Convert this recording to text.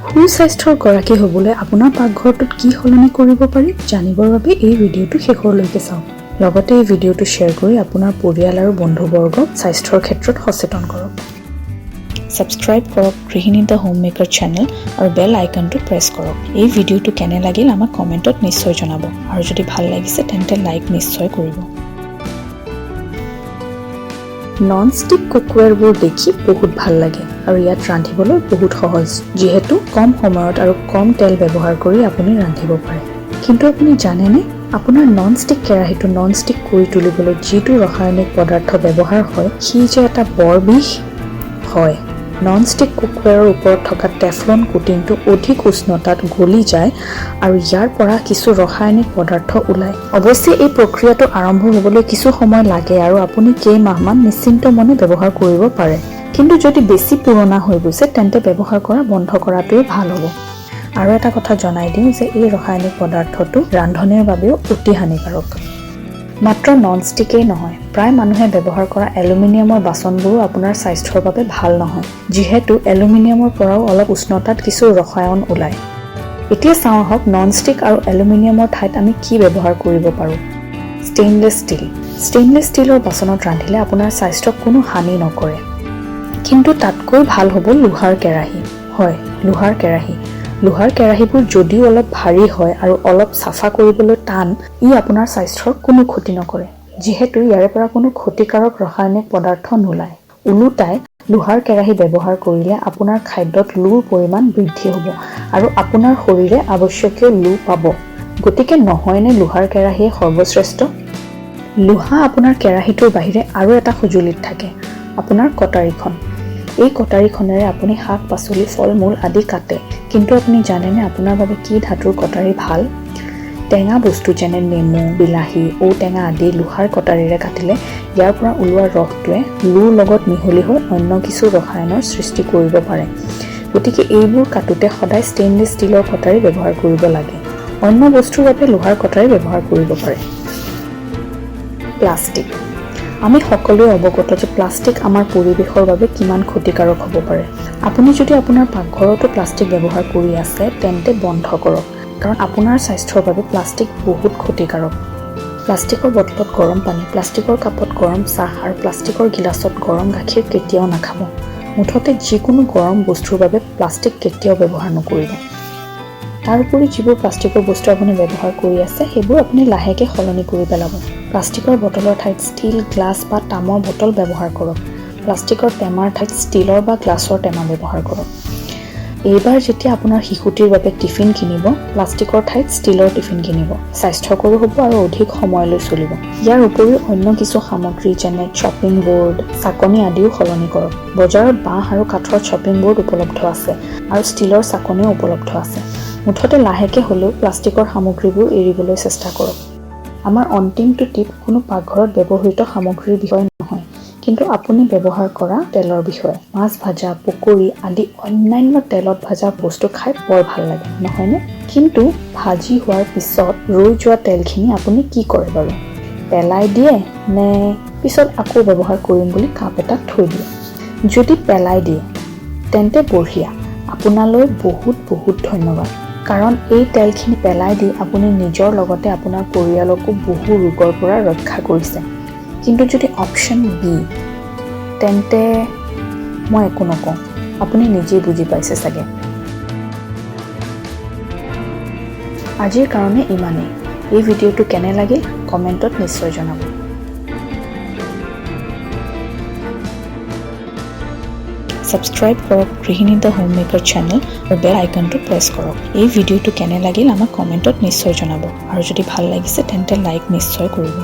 সুস্বাস্থ্যৰ গৰাকী হ'বলৈ আপোনাৰ পাকঘৰটোত কি সলনি কৰিব পাৰি জানিবৰ বাবে এই ভিডিঅ'টো শেষলৈকে চাওক। লগতে এই ভিডিঅ'টো শ্বেয়াৰ কৰি আপোনাৰ পৰিয়াল আৰু বন্ধুবৰ্গক স্বাস্থ্যৰ ক্ষেত্ৰত সচেতন কৰক। সাবস্ক্ৰাইব কৰক গৃহিণী দ্য হোম মেকাৰ চেনেল আৰু বেল আইকনটো প্ৰেছ কৰক। এই ভিডিঅ'টো কেনে লাগিল আমাক কমেণ্টত নিশ্চয় জনাব আৰু যদি ভাল লাগিছে তেন্তে লাইক নিশ্চয় কৰিব। নন ষ্টিক কুকৱেৰবোৰ দেখি বহুত ভাল লাগে আৰু ইয়াত ৰান্ধিবলৈ বহুত সহজ, যিহেতু কম সময়ত আৰু কম তেল ব্যৱহাৰ কৰি আপুনি ৰান্ধিব পাৰে। কিন্তু আপুনি জানেনে, আপোনাৰ নন ষ্টিক কেৰাহীটো নন ষ্টিক কৰি তুলিবলৈ যিটো ৰাসায়নিক পদাৰ্থ ব্যৱহাৰ হয় সি যে এটা বৰ বিষ হয়। নন ষ্টিক কুকৱেৰৰ ওপৰত থকা টেফলন কোটিংটো অধিক উষ্ণতাত গলি যায় আৰু ইয়াৰ পৰা কিছু ৰাসায়নিক পদাৰ্থ ওলায়। অৱশ্যে এই প্ৰক্ৰিয়াটো আৰম্ভ হ'বলৈ কিছু সময় লাগে আৰু আপুনি কেইমাহমান নিশ্চিন্ত মনে ব্যৱহাৰ কৰিব পাৰে। কিন্তু যদি বেছি পুৰণা হৈ গৈছে তেন্তে ব্যৱহাৰ কৰা বন্ধ কৰাটোৱে ভাল হ'ব। আৰু এটা কথা জনাই দিওঁ যে এই ৰাসায়নিক পদাৰ্থটো ৰান্ধনিৰ বাবেও অতি হানিকাৰক। মাত্ৰ নন ষ্টিকেই নহয়, প্ৰায় মানুহে ব্যৱহাৰ কৰা এলুমিনিয়ামৰ বাচনবোৰো আপোনাৰ স্বাস্থ্যৰ বাবে ভাল নহয়, যিহেতু এলুমিনিয়ামৰ পৰাও অলপ উষ্ণতাত কিছু ৰসায়ন ওলায়। এতিয়া চাওঁ আহক নন ষ্টিক আৰু এলুমিনিয়ামৰ ঠাইত আমি কি ব্যৱহাৰ কৰিব পাৰোঁ। Stainless steel. ষ্টেইনলেছ ষ্টীলৰ বাচনত ৰান্ধিলে আপোনাৰ স্বাস্থ্যক কোনো হানি নকৰে। কিন্তু তাতকৈ ভাল হ'ব লোহাৰ কেৰাহী। হয়, লোহাৰ কেৰাহী। লোহাৰ কেৰাহীবোৰ যদিও অলপ ভাৰী হয় আৰু অলপ চাফা কৰিবলৈ টান, ই আপোনাৰ স্বাস্থ্যৰ কোনো ক্ষতি নকৰে, যিহেতু ইয়াৰে পৰা কোনো ক্ষতিকাৰক ৰাসায়নিক পদাৰ্থ নোলায়। ওলোটাই লোহাৰ কেৰাহী ব্যৱহাৰ কৰিলে আপোনাৰ খাদ্যত লুৰ পৰিমাণ বৃদ্ধি হ'ব আৰু আপোনাৰ শৰীৰে আৱশ্যকীয় লু পাব। গতিকে নহয়নে লোহাৰ কেৰাহীয়ে সৰ্বশ্ৰেষ্ঠ? লোহা আপোনাৰ কেৰাহীটোৰ বাহিৰে আৰু এটা সঁজুলিত থাকে, আপোনাৰ কটাৰীখন। এই কটাৰীখনেৰে আপুনি শাক পাচলি ফল মূল আদি কাটে। কিন্তু আপুনি জানেনে আপোনাৰ বাবে কি ধাতুৰ কটাৰী ভাল? টেঙা বস্তু যেনে নেমু, বিলাহী, ঔটেঙা আদি লোহাৰ কটাৰীৰে কাটিলে ইয়াৰ পৰা ওলোৱা ৰসটোৱে লুৰ লগত মিহলি হৈ অন্য কিছু ৰসায়নৰ সৃষ্টি কৰিব পাৰে। গতিকে এইবোৰ কাটোতে সদায় ষ্টেইনলেছ ষ্টীলৰ কটাৰী ব্যৱহাৰ কৰিব লাগে। অন্য বস্তুৰ বাবে লোহাৰ কটাৰী ব্যৱহাৰ কৰিব পাৰে। প্লাষ্টিক। আমি সকলোৱে অৱগত যে প্লাষ্টিক আমাৰ পৰিৱেশৰ বাবে কিমান ক্ষতিকাৰক হ'ব পাৰে। আপুনি যদি আপোনাৰ পাকঘৰতো প্লাষ্টিক ব্যৱহাৰ কৰি আছে তেন্তে বন্ধ কৰক, কাৰণ আপোনাৰ স্বাস্থ্যৰ বাবে প্লাষ্টিক বহুত ক্ষতিকাৰক। প্লাষ্টিকৰ বটলত গৰম পানী, প্লাষ্টিকৰ কাপত গৰম চাহ আৰু প্লাষ্টিকৰ গিলাচত গৰম গাখীৰ কেতিয়াও নাখাব। মুঠতে যিকোনো গৰম বস্তুৰ বাবে প্লাষ্টিক কেতিয়াও ব্যৱহাৰ নকৰিব। তাৰোপৰি যিবোৰ প্লাষ্টিকৰ বস্তু আপুনি ব্যৱহাৰ কৰি আছে সেইবোৰ আপুনি লাহেকৈ সলনি কৰি পেলাব। প্লাষ্টিকৰ বটলৰ ঠাইত ষ্টীল, গ্লাছ বা তামৰ বটল ব্যৱহাৰ কৰক। প্লাষ্টিকৰ টেমাৰ ঠাইত ষ্টীলৰ বা গ্লাছৰ টেমা ব্যৱহাৰ কৰক। এইবাৰ যেতিয়া আপোনাৰ শিশুটিৰ বাবে টিফিন কিনিব, প্লাষ্টিকৰ ঠাইত ষ্টীলৰ টিফিন কিনিব। স্বাস্থ্যকৰো হ'ব আৰু অধিক সময়লৈ চলিব। ইয়াৰ উপৰিও অন্য কিছু সামগ্ৰী যেনে শ্বপিং বৰ্ড, চাকনি আদিও সলনি কৰক। বজাৰত বাঁহ আৰু কাঠৰ শ্বপিং বৰ্ড উপলব্ধ আছে আৰু ষ্টীলৰ চাকনিও উপলব্ধ আছে। মুঠতে লাহেকৈ হ'লেও প্লাষ্টিকৰ সামগ্ৰীবোৰ এৰিবলৈ চেষ্টা কৰক। আমাৰ অন্তিমটো টিপ কোনো পাকঘৰত ব্যৱহৃত সামগ্ৰীৰ বিষয়ে নহয়, কিন্তু আপুনি ব্যৱহাৰ কৰা তেলৰ বিষয়ে। মাছ ভাজা, পকৰি আদি অন্যান্য তেলত ভাজা বস্তু খাই বৰ ভাল লাগে, নহয়নে? কিন্তু ভাজি হোৱাৰ পিছত ৰৈ যোৱা তেলখিনি আপুনি কি কৰে বাৰু? পেলাই দিয়ে নে পিছত আকৌ ব্যৱহাৰ কৰিম বুলি কাপ এটাত থৈ দিয়ে? যদি পেলাই দিয়ে তেন্তে বঢ়িয়া, আপোনালৈ বহুত বহুত ধন্যবাদ, কাৰণ এই তেলখিনি পেলাই দি আপুনি নিজৰ লগতে আপোনাৰ পৰিয়ালকো বহু ৰোগৰ পৰা ৰক্ষা কৰিছে। কিন্তু যদি অপশ্যন বি, তেন্তে মই একো নকওঁ, আপুনি নিজেই বুজি পাইছে চাগে। আজিৰ কাৰণে ইমানেই। এই ভিডিঅ'টো কেনে লাগিল কমেণ্টত নিশ্চয় জনাব। সাবস্ক্ৰাইব কৰক গৃহিণী দ্য হোম মেকাৰ চেনেল আৰু বেল আইকনটো প্ৰেছ কৰক। এই ভিডিঅ'টো কেনে লাগিল আমাক কমেণ্টত নিশ্চয় জনাব আৰু যদি ভাল লাগিছে তেন্তে লাইক নিশ্চয় কৰিব।